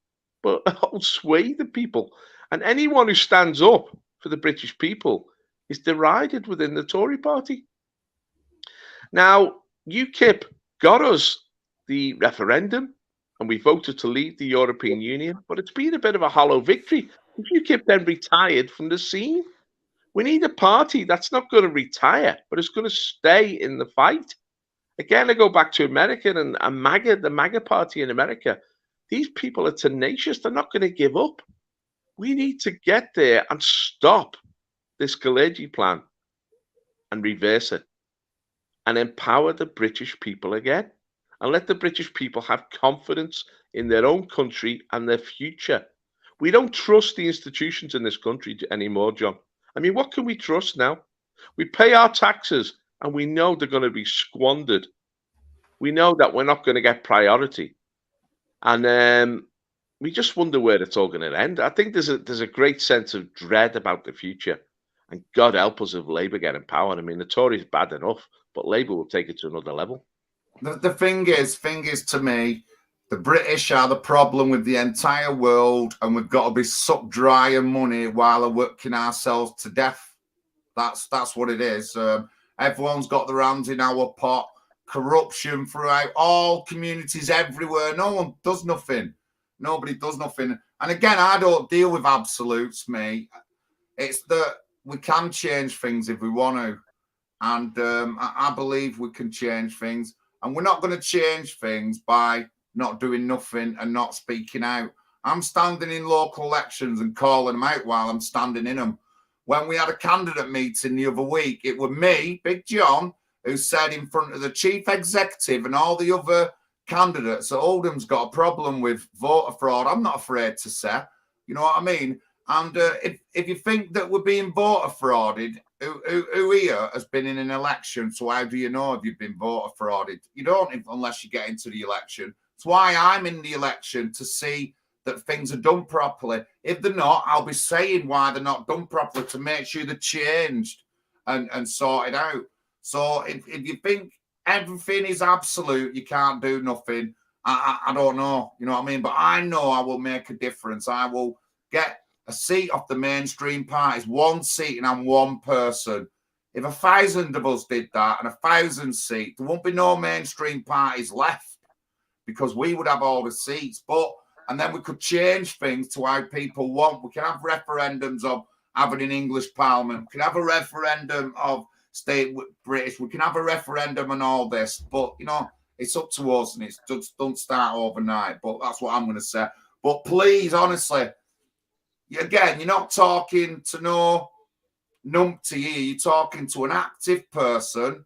but a whole swathe of people. And anyone who stands up for the British people is derided within the Tory party. Now, UKIP got us the referendum, and we voted to leave the European Union, but it's been a bit of a hollow victory. UKIP then retired from the scene. We need a party that's not going to retire, but it's going to stay in the fight. Again, I go back to America and MAGA, the MAGA party in America. These people are tenacious. They're not going to give up. We need to get there and stop this Kalergi plan and reverse it and empower the British people again and let the British people have confidence in their own country and their future. We don't trust the institutions in this country anymore, John. I mean, what can we trust now? We pay our taxes and we know they're going to be squandered. We know that we're not going to get priority. And we just wonder where it's all going to end. I think there's a great sense of dread about the future. And God help us if Labour get in power. I mean, the Tories bad enough, but Labour will take it to another level. The thing is to me, the British are the problem with the entire world, and we've got to be sucked dry of money while we're working ourselves to death. That's what it is. Everyone's got their hands in our pot. Corruption throughout all communities everywhere. No one does nothing. Nobody does nothing. And again, I don't deal with absolutes, mate. It's that we can change things if we want to. And I believe we can change things. And we're not going to change things by not doing nothing and not speaking out. I'm standing in local elections and calling them out while I'm standing in them. When we had a candidate meeting the other week, it was me, Big John, who said in front of the chief executive and all the other candidates that Oldham's got a problem with voter fraud. I'm not afraid to say, you know what I mean? And if you think that we're being voter frauded, who here has been in an election? So how do you know if you've been voter frauded? You don't unless you get into the election. That's why I'm in the election, to see that things are done properly. If they're not, I'll be saying why they're not done properly to make sure they're changed and sorted out. So if you think everything is absolute, you can't do nothing, I don't know, you know what I mean? But I know I will make a difference. I will get a seat off the mainstream parties, one seat, and I'm one person. If 1,000 of us did that and 1,000 seats, there won't be no mainstream parties left, because we would have all the seats. And then we could change things to how people want. We can have referendums of having an English Parliament. We can have a referendum of state British. We can have a referendum and all this. But, you know, it's up to us, and it just don't start overnight. But that's what I'm going to say. But please, honestly, again, you're not talking to no numpty here. You're talking to an active person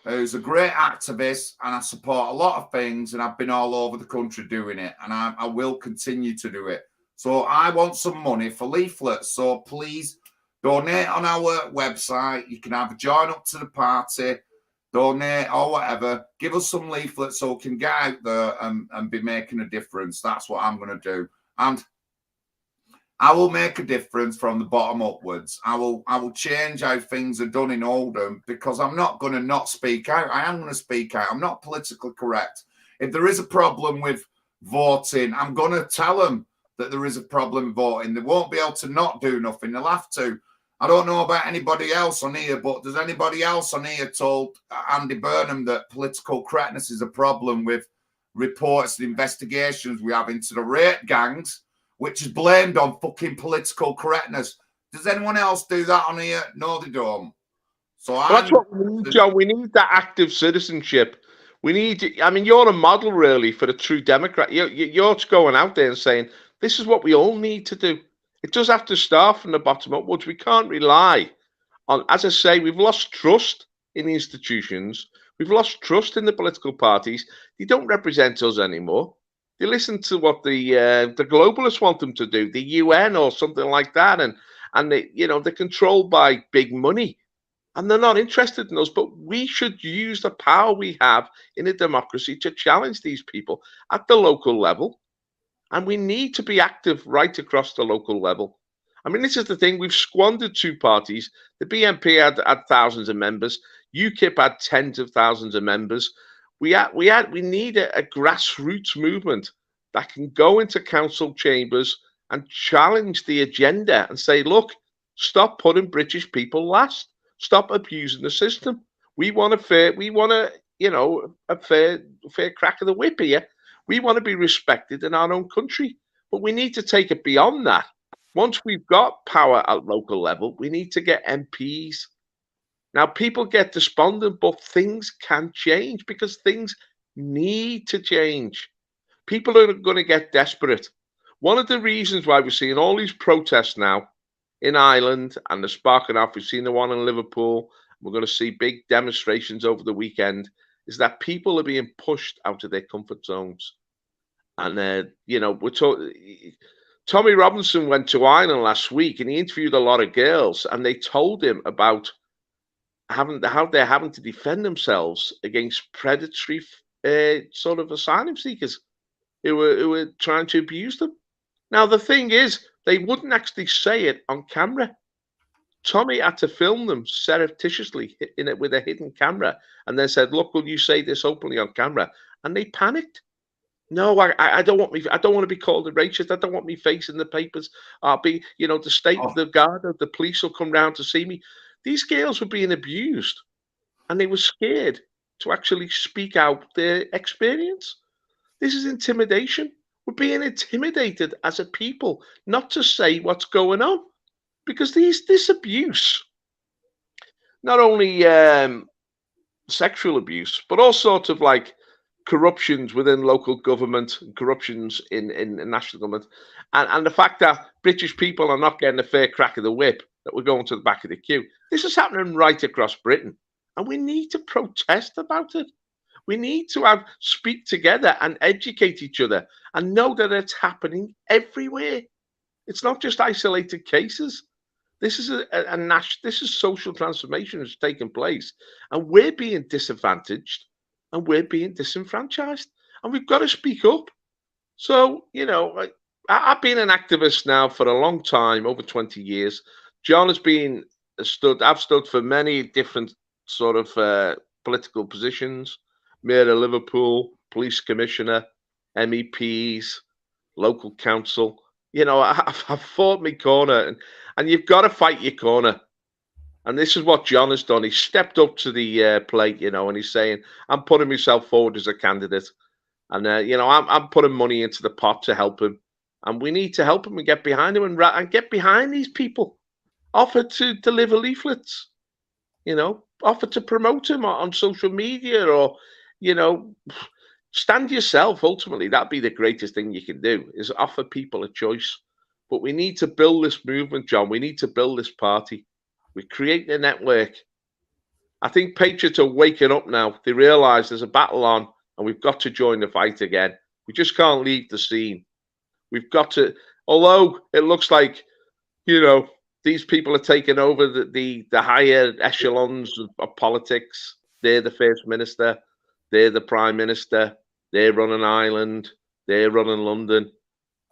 who's a great activist, and I support a lot of things, and I've been all over the country doing it, and I will continue to do it. So I want some money for leaflets. So please donate on our website. You can either join up to the party, donate, or whatever. Give us some leaflets so we can get out there and be making a difference. That's what I'm going to do. And I will make a difference from the bottom upwards. I will change how things are done in Oldham, because I'm not going to not speak out. I am going to speak out. I'm not politically correct. If there is a problem with voting, I'm going to tell them that there is a problem voting. They won't be able to not do nothing. They'll have to. I don't know about anybody else on here, but does anybody else on here told Andy Burnham that political correctness is a problem with reports and investigations we have into the rape gangs, which is blamed on fucking political correctness? Does anyone else do that on here? No, they don't. So that's what we need, John. We need that active citizenship. We need, I mean, you're a model really for a true Democrat. You're going out there and saying, this is what we all need to do. It does have to start from the bottom upwards. We can't rely on, as I say, we've lost trust in the institutions. We've lost trust in the political parties. They don't represent us anymore. They listen to what the globalists want them to do, the UN or something like that, and they, you know, they're controlled by big money, and they're not interested in us. But we should use the power we have in a democracy to challenge these people at the local level, and we need to be active right across the local level. I mean, this is the thing: we've squandered two parties. The BNP had thousands of members. UKIP had tens of thousands of members. We need a grassroots movement that can go into council chambers and challenge the agenda and say, look, stop putting British people last. Stop abusing the system. We want a fair crack of the whip here. We want to be respected in our own country, but we need to take it beyond that. Once we've got power at local level, we need to get MPs. Now, people get despondent, but things can change because things need to change. People are going to get desperate. One of the reasons why we're seeing all these protests now in Ireland and the sparking off, we've seen the one in Liverpool, we're going to see big demonstrations over the weekend, is that people are being pushed out of their comfort zones. And, Tommy Robinson went to Ireland last week and he interviewed a lot of girls, and they told him about how they're having to defend themselves against predatory sort of asylum seekers who were trying to abuse them. Now, the thing is, they wouldn't actually say it on camera. Tommy had to film them surreptitiously in it with a hidden camera, and then said, "Look, will you say this openly on camera?" And they panicked. No, I don't want me. I don't want to be called a racist. I don't want me face in the papers. I'll be, the state, the guard, the police will come round to see me. These girls were being abused, and they were scared to actually speak out their experience. This is intimidation. We're being intimidated as a people not to say what's going on, because this abuse, not only sexual abuse, but all sorts of like corruptions within local government, corruptions in national government, and the fact that British people are not getting a fair crack of the whip, that we're going to the back of the queue. This is happening right across Britain, and we need to protest about it. We need to speak together and educate each other and know that it's happening everywhere. It's not just isolated cases. This is this is social transformation that's taking place, and we're being disadvantaged and we're being disenfranchised, and we've got to speak up. So, I've been an activist now for a long time, over 20 years. John has been I've stood for many different sort of political positions. Mayor of Liverpool, police commissioner, MEPs, local council. I've fought my corner, and you've got to fight your corner. And this is what John has done. He stepped up to the plate, and he's saying, I'm putting myself forward as a candidate. And, I'm putting money into the pot to help him. And we need to help him and get behind him and get behind these people. Offer to deliver leaflets, offer to promote him on social media, or, stand yourself. Ultimately, that'd be the greatest thing you can do, is offer people a choice. But we need to build this movement, John. We need to build this party. We create the network. I think Patriots are waking up now. They realise there's a battle on, and we've got to join the fight again. We just can't leave the scene. We've got to, although it looks like, these people are taking over the higher echelons of politics. They're the First Minister. They're the Prime Minister. They're running Ireland. They're running London.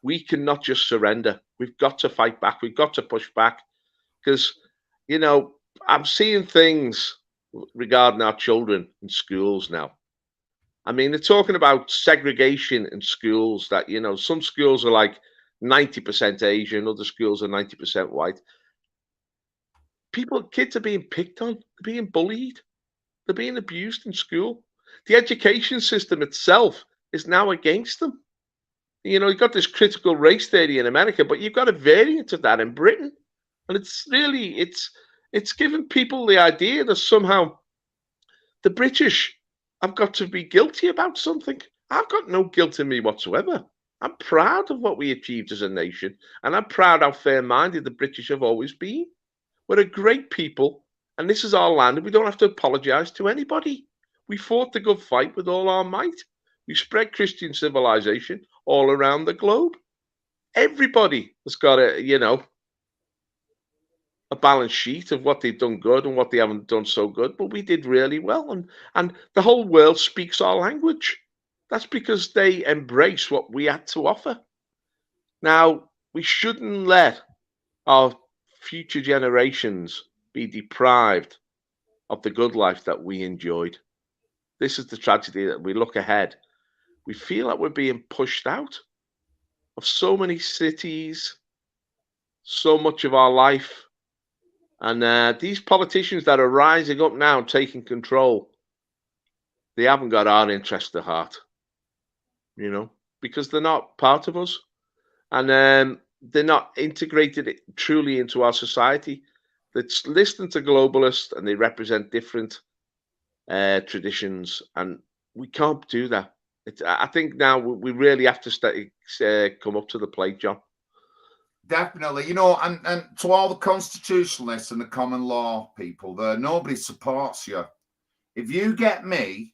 We cannot just surrender. We've got to fight back. We've got to push back because, you know, I'm seeing things regarding our children in schools now. I mean, they're talking about segregation in schools that, you know, some schools are like 90% Asian, other schools are 90% white. Kids are being picked on, they're being bullied, they're being abused in school. The education system itself is now against them. You know, you've got this critical race theory in America, but you've got a variant of that in Britain. And it's really, it's given people the idea that somehow the British have got to be guilty about something. I've got no guilt in me whatsoever. I'm proud of what we achieved as a nation, and I'm proud how fair-minded the British have always been. We're a great people, and this is our land, and we don't have to apologise to anybody. We fought the good fight with all our might. We spread Christian civilization all around the globe. Everybody has got a, you know, a balance sheet of what they've done good and what they haven't done so good, but we did really well, and the whole world speaks our language. That's because they embrace what we had to offer. Now, we shouldn't let our future generations be deprived of the good life that we enjoyed. This is the tragedy that we look ahead. We feel like we're being pushed out of so many cities, so much of our life. And these politicians that are rising up now, taking control, they haven't got our interest at heart, you know, because they're not part of us. And they're not integrated truly into our society. That's listening to globalists, and they represent different traditions, and we can't do that. I think now we really have to come up to the plate, John. Definitely, you know, and to all the constitutionalists and the common law people, there nobody supports you. If you get me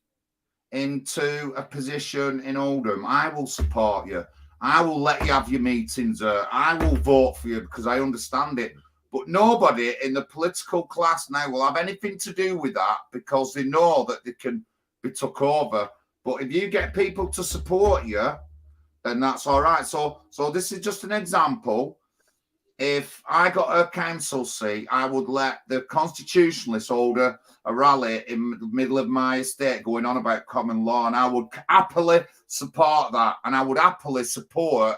into a position in Oldham, I will support you. I will let you have your meetings. I will vote for you because I understand it. But nobody in the political class now will have anything to do with that because they know that they can be took over. But if you get people to support you, then that's all right. So this is just an example. If I got a council seat, I would let the constitutionalists hold a rally in the middle of my estate going on about common law, and I would happily support that, and I would happily support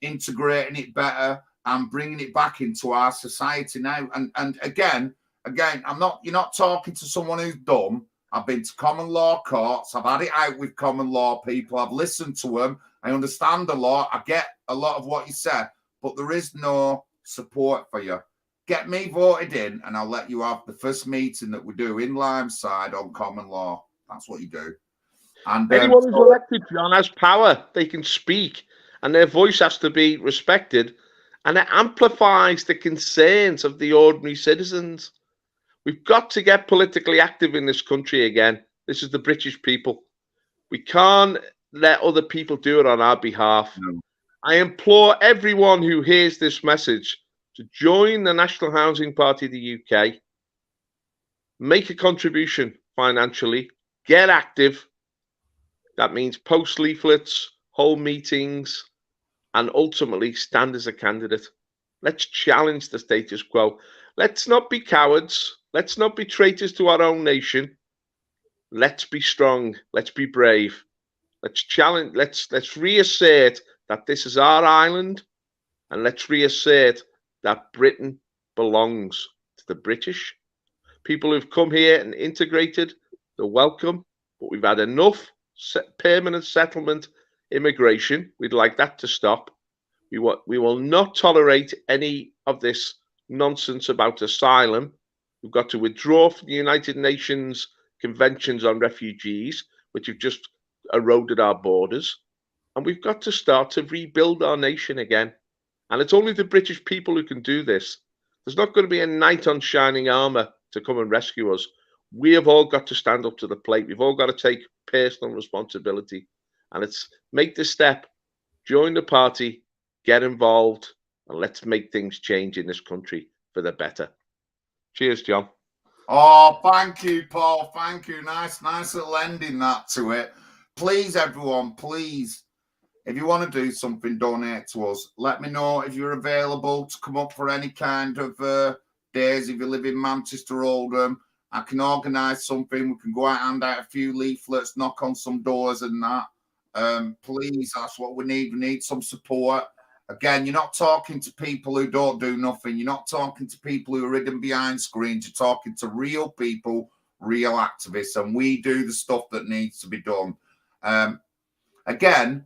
integrating it better and bringing it back into our society now. And again, you're not talking to someone who's dumb. I've been to common law courts. I've had it out with common law people. I've listened to them. I understand a lot. I get a lot of what you said, but there is no support for you. Get me voted in, and I'll let you have the first meeting that we do in Limeside on common law. That's what you do. And anyone who's elected, John, has power. They can speak, and their voice has to be respected, and it amplifies the concerns of the ordinary citizens. We've got to get politically active in this country again. This is the British people. We can't let other people do it on our behalf. No. I implore everyone who hears this message to join the National Housing Party of the UK, make a contribution financially, get active. That means post leaflets, hold meetings, and ultimately stand as a candidate. Let's challenge the status quo. Let's not be cowards. Let's not be traitors to our own nation. Let's be strong. Let's be brave. Let's challenge. Let's reassert that this is our island, and let's reassert that Britain belongs to the British. People who've come here and integrated, they're welcome, but we've had enough permanent settlement immigration. We'd like that to stop. We will not tolerate any of this nonsense about asylum. We've got to withdraw from the United Nations conventions on refugees, which have just eroded our borders. And we've got to start to rebuild our nation again. And it's only the British people who can do this. There's not going to be a knight on shining armor to come and rescue us. We have all got to stand up to the plate. We've all got to take personal responsibility. And it's make the step, join the party, get involved, and let's make things change in this country for the better. Cheers, John. Oh, thank you, Paul. Thank you. Nice little ending that to it. Please, everyone, please If you want to do something, donate to us. Let me know if you're available to come up for any kind of days. If you live in Manchester, Oldham, I can organise something. We can go out and hand out a few leaflets, knock on some doors and that. Please, that's what we need. We need some support. Again, you're not talking to people who don't do nothing. You're not talking to people who are hidden behind screens. You're talking to real people, real activists, and we do the stuff that needs to be done. Again,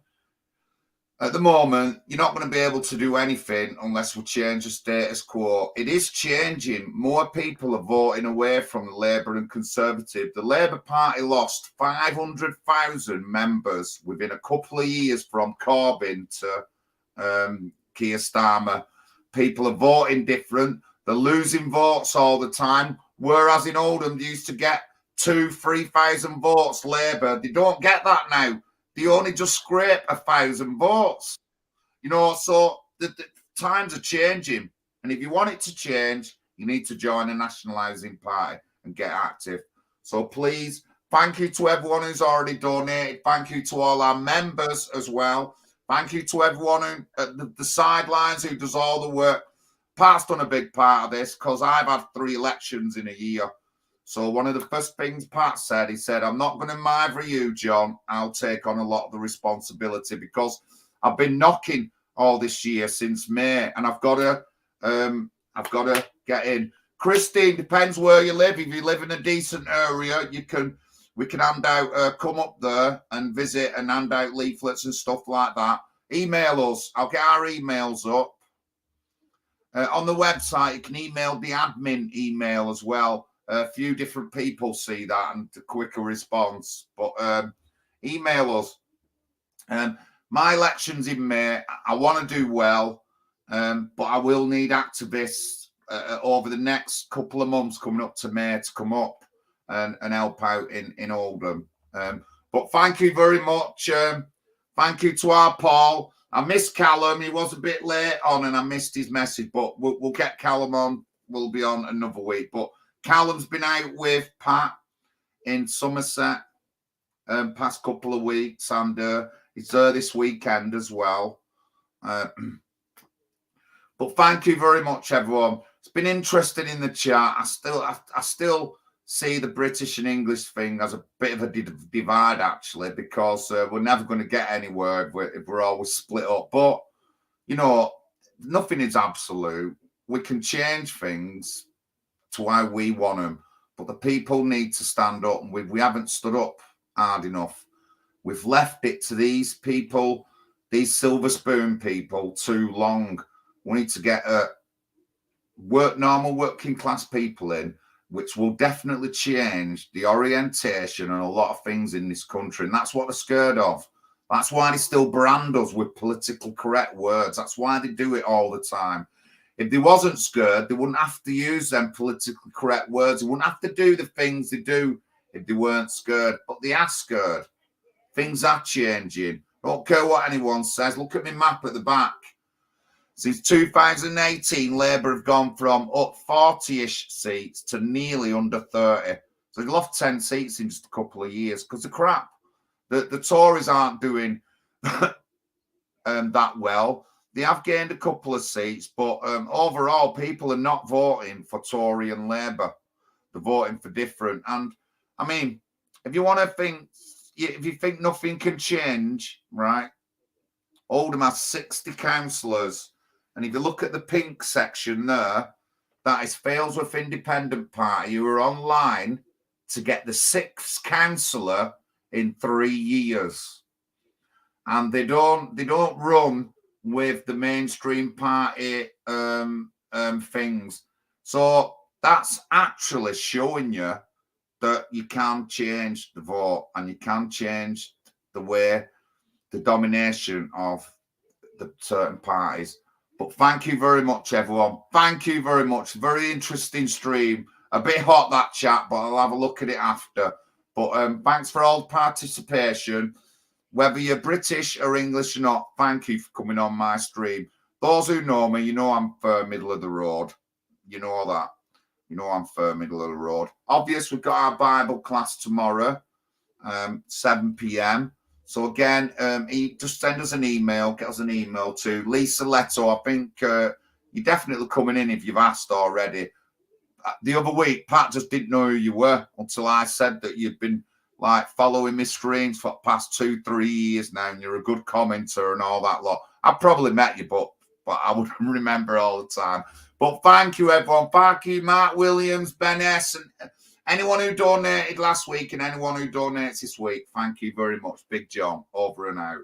at the moment, you're not going to be able to do anything unless we change the status quo. It is changing. More people are voting away from the Labour and Conservative. The Labour Party lost 500,000 members within a couple of years from Corbyn to Keir Starmer. People are voting different. They're losing votes all the time. Whereas in Oldham, they used to get 2,000-3,000 votes Labour. They don't get that now. They only just scrape 1,000 votes. You know, so the times are changing. And if you want it to change, you need to join a nationalising party and get active. So please, thank you to everyone who's already donated. Thank you to all our members as well. Thank you to everyone who, at the sidelines who does all the work. Pat's done a big part of this because I've had 3 elections in a year. So one of the first things Pat said, he said, I'm not going to mither you, John. I'll take on a lot of the responsibility because I've been knocking all this year since May, and I've got to get in. Christine, depends where you live. If you live in a decent area, we can hand out, come up there and visit and hand out leaflets and stuff like that. Email us. I'll get our emails up. On the website, you can email the admin email as well. A few different people see that and a quicker response. But email us. My election's in May. I want to do well, but I will need activists over the next couple of months coming up to May to come up and help out in Oldham. But thank you very much. Thank you to our Paul. I missed Callum. He was a bit late on and I missed his message, but we'll get Callum on. We'll be on another week. But Callum's been out with Pat in Somerset past couple of weeks, and he's there this weekend as well. But thank you very much, everyone. It's been interesting in the chat. I still see the British and English thing as a bit of a divide, actually, because we're never going to get anywhere if we're always split up. But, you know, nothing is absolute. We can change things to how we want them, but the people need to stand up, and we haven't stood up hard enough. We've left it to these people, these silver spoon people, too long. We need to get normal working class people in, which will definitely change the orientation and a lot of things in this country, and that's what they're scared of. That's why they still brand us with politically correct words. That's why they do it all the time. If they wasn't scared, they wouldn't have to use them politically correct words. They wouldn't have to do the things they do if they weren't scared. But they are scared. Things are changing. Don't care what anyone says. Look at my map at the back. Since 2018, Labour have gone from up 40-ish seats to nearly under 30. So they've lost 10 seats in just a couple of years because the crap. The Tories aren't doing that well. They have gained a couple of seats, but overall, people are not voting for Tory and Labour. They're voting for different. And, I mean, if you want to think, if you think nothing can change, right, Oldham has 60 councillors. And if you look at the pink section there, that is Failsworth Independent Party, who are online to get the 6th councillor in 3 years. And they don't run with the mainstream party things. So that's actually showing you that you can change the vote and you can change the way, the domination of the certain parties. But thank you very much, everyone. Thank you very much. Very interesting stream. A bit hot, that chat, but I'll have a look at it after. But thanks for all the participation. Whether you're British or English or not, thank you for coming on my stream. Those who know me, you know I'm fair middle of the road. You know that. You know I'm fair middle of the road. Obviously, we've got our Bible class tomorrow, 7 p.m. So again, just send us an email, get us an email to Lisa Leto. I think you're definitely coming in if you've asked already. The other week, Pat just didn't know who you were until I said that you'd been like following my streams for the past 2-3 years now, and you're a good commenter and all that lot. I probably met you, but I wouldn't remember all the time. But thank you, everyone. Thank you, Mark Williams, Ben S, and anyone who donated last week and anyone who donates this week. Thank you very much. Big John, over and out.